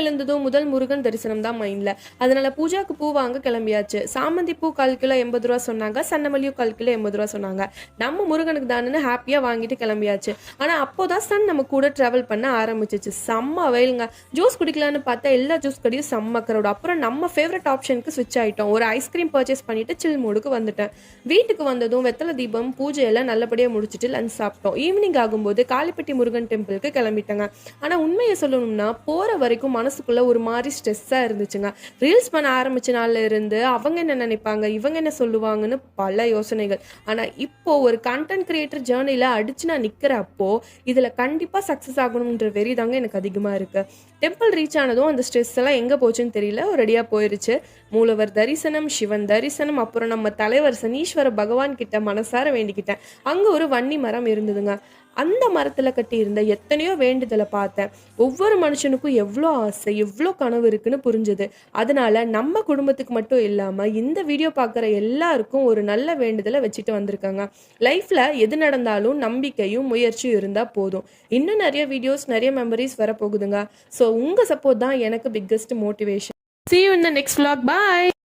எழுந்ததும் முதல் முருகன் தரிசனம் தான் மைண்ட்ல. அதனால பூஜாக்கு பூ வாங்க கிளம்பியாச்சு. சாமந்தி பூ 1/4 கிலோ 80 ரூபா சொன்னாங்க. சன்னமல்லியும் 1/4 கிலோ 80 ரூபா சொன்னாங்க. நம்ம முருகனுக்கு தானே ஹாப்பியா வாங்கிட்டு கிளம்பியாச்சு. ஆனா அப்போதான் சன் நம்ம கூட டிராவல் பண்ண ஆரம்பிச்சிச்சு. செம்ம வெயிலுங்க. ஜூஸ் குடிக்கலான்னு பார்த்தா எல்லா ஜூஸ் கடையும் செம்ம crowd. அப்புறம் நம்ம ஃபேவரட் ஆப்ஷனுக்கு ஸ்விட்ச் ஆயிட்டோம். ஒரு ஐஸ்கிரீம் பர்ச்சேஸ் பண்ணிட்டு சில் மூடுக்கு வந்துட்டேன். வீட்டுக்கு வந்ததும் வெத்தலை தீபம் பூஜையெல்லாம் நல்லபடியாக முடிச்சுட்டு லஞ்ச் சாப்பிட்டோம். ஈவினிங் ஆகும்போது காளிப்பட்டி முருகன் டெம்பிளுக்கு கிளம்பிட்டேங்க. ஆனால் உண்மையை சொல்லணும்னா போகிற வரைக்கும் மனசுக்குள்ள ஒரு மாதிரி ஸ்ட்ரெஸ்ஸாக இருந்துச்சுங்க. ரீல்ஸ் பண்ண ஆரம்பிச்ச நாள்ல இருந்து அவங்க என்ன நினைப்பாங்க, இவங்க என்ன சொல்லுவாங்கன்னு பல யோசனைகள். ஆனால் இப்போ ஒரு கண்டென்ட் கிரியேட்டர் ஜேர்னியில் அடிச்சு நான் நிற்கிறப்போ இதில் கண்டிப்பாக சக்ஸஸ் ஆகணுன்ற வெறி தாங்க எனக்கு அதிகமாக இருக்குது. டெம்பிள் ரீச் ஆனதும் அந்த ஸ்ட்ரெஸ் எல்லாம் எங்கே போச்சுன்னு தெரியல, ரெடியாக போயிருச்சு. மூலவர் தரிசனம், சிவன் தரிசனம், அப்புறம் நம்ம தலைவர் சனீஸ்வர பகவான் கிட்ட மனசார வேண்டிக்கிட்டேன். அங்கே ஒரு வன்னி மரம் இருந்ததுங்க. அந்த மரத்தில் கட்டி இருந்த எத்தனையோ வேண்டுதலை பார்த்தேன். ஒவ்வொரு மனுஷனுக்கும் எவ்வளோ ஆசை, எவ்வளோ கனவு இருக்குன்னு புரிஞ்சுது. அதனால நம்ம குடும்பத்துக்கு மட்டும் இல்லாமல் இந்த வீடியோ பார்க்குற எல்லாருக்கும் ஒரு நல்ல வேண்டுதலை வச்சுட்டு வந்திருக்காங்க. லைஃப்பில் எது நடந்தாலும் நம்பிக்கையும் முயற்சியும் இருந்தால் போதும். இன்னும் நிறைய வீடியோஸ், நிறைய மெமரிஸ் வரப்போகுதுங்க. ஸோ உங்கள் சப்போர்ட் தான் எனக்கு biggest motivation. See you in the next vlog. Bye.